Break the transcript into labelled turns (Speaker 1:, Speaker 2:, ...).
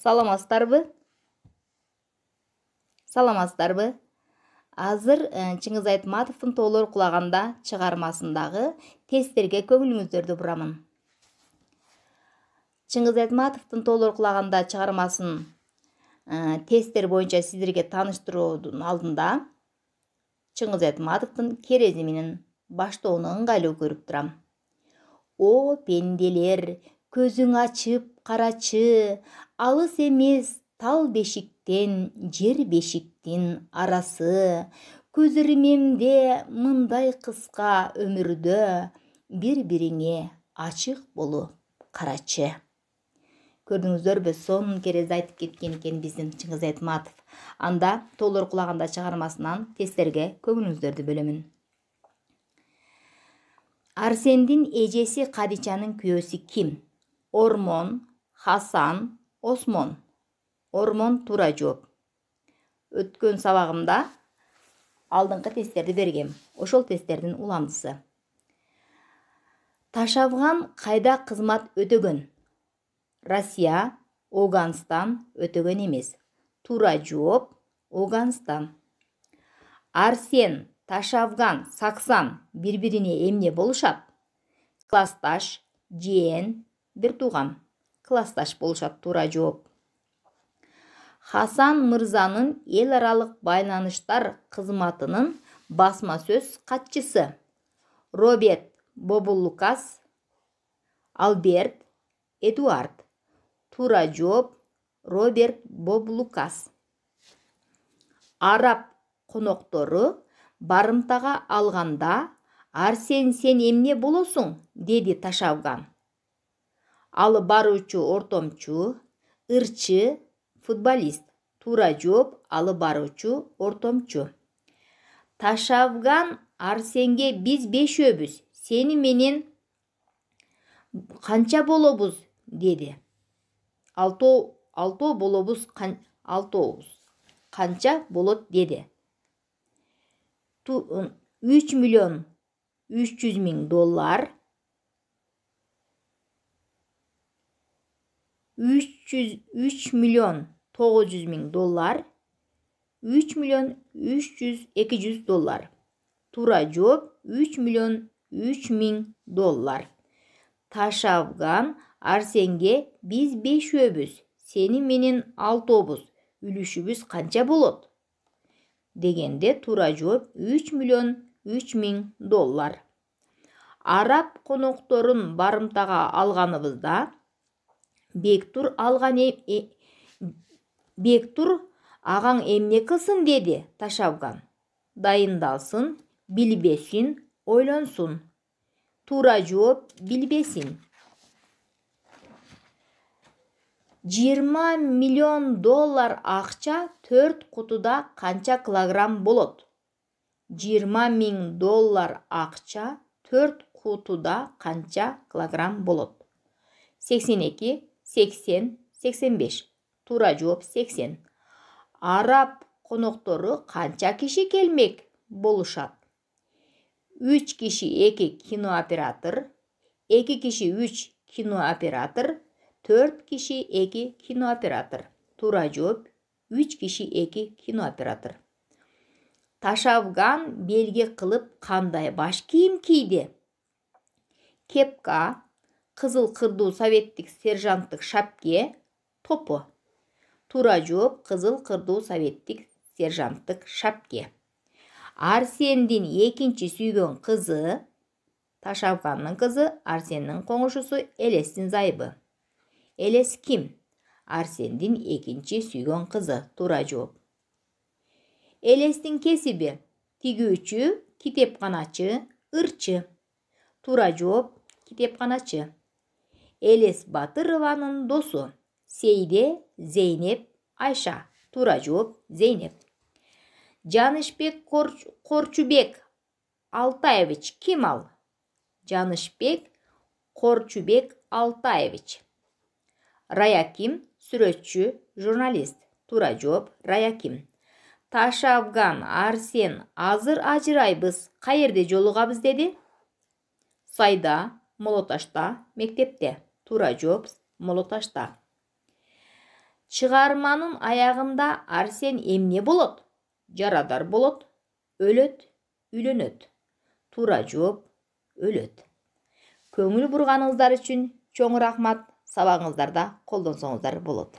Speaker 1: Саламатсыздарбы? Саламатсыздарбы? Азыр Чыңгыз Айтматовдун тоолор кулаганда чыгармасындагы тесттерге көңүлүңүздөрдү бурамын. Чыңгыз Айтматовдун тоолор кулаганда чыгармасын тесттер боюнча сиздерге тааныштыруудун алдында Чыңгыз Айтматовдун керези менен баштоону ыңгайлуу көрүп турам. О пенделер, көзүң ачып карачы, алыс эмес тал бешиктен жер бешиктин арасы, көз ирмемде мындай кыска өмүрдө бири-бириңе ачык болуп карачы. Көрдүңүздөрбү, сонун керезди айтып кеткен экен биздин Чыңгыз Айтматов. Анда тоолор кулаганда чыгармасынан тесттерге көңүлүңүздөрдү бөлөмүн. Арсендин эжеси Кадичанын күйөөсү ким? Ормон, Хасан, Осмон. Ормон туура жооп. Өткөн сабагымда алдыңкы тесттерди бергем. Ошол тесттердин уламдысы. Ташавган кайда кызмат өтөгөн? Россия, Оганстан өтөгөн эмес. Туура жооп Оганстан. Арсен, Ташавган, Саксан бири-бирине эмне болушат? Классташ, жээн, бир тууган. Классташ болушат, туура жооп. Хасан мырзанын эл аралык байланыштар кызматынын басма сөз катчысы. Роберт Бобулукас, Алберт Эдуард. Туура жооп Роберт Бобулукас. Араб коноктору барымтага алганда Арсен сен эмне болосуң? Деди Ташавган. Алып баруучу ортомчу, ырчы, футболист. Туура жооп алып баруучу ортомчу. Ташавган Арсенге биз бешөөбүз, сени менен канча болобуз? Деди. Алтоо болобуз, алтообуз. Канча болот? Деди. 3 миллион 300 миң доллар. 3 миллион 900 миң доллар. 3 миллион 200 доллар. Туура жооп 3 миллион 3 миң доллар. Ташавган Арсенге биз бешөөбүз, сени менен алтообуз. Үлүшүбүз канча болот? Дегенде туура жооп 3 миллион 3 миң доллар. Араб конокторун барымтага алганыбызда Бектур агаң эмне кылсын? Деди Ташавган. Дайындалсын, билбесин, ойлонсун. Туура жооп билбесин. 20 миллион доллар акча 4 кутуда канча килограмм болот? 20 миң доллар акча 4 кутуда канча килограмм болот? 82, 80, 85. Туура жооп 80. Араб коноктору канча киши келмек болушат? 3 киши 2 кинооператор, 2 киши 3 кинооператор, 4 киши 2 кинооператор. Туура жооп 3 киши 2 кинооператор. Ташавган белги кылып кандай баш кийим кийди? Кепка, кызыл кырдуу советтик сержанттык шапке, топо. Туура жооп кызыл кырдуу советтик сержанттык шапке. Арсендин экинчи сүйгөн кызы, Ташавганнын кызы, Арсендин коңушусу Элестин зайыбы. Элес ким? Арсендин экинчи сүйгөн кызы. Туура жооп. Элестин кесиби тигүүчү, китепканачы, ырчы. Туура жооп китепканачы. Элес Батырованын досу. Сейде, Зейнеп, Айша. Туура жооп Зейнеп. Жанышбек Корчубек Алтаевич ким ал? Жанышбек Корчубек Алтаевич. Раяким, сүрөтчү, журналист. Туура жооп Раяким. Ташавган Арсен азыр ажырайбыз, каерде жолугабыз? Деди. Сайда, Молоташта, мектепте. Туура жооп Молоташта. Чыгарманын аягында Арсен эмне болот? Жарадар болот, өлөт, үйлөнөт. Туура жооп өлөт. Көңүл бурганыңыздар үчүн чоң рахмат. Сабагыңыздарда колдонсоңуздар болот.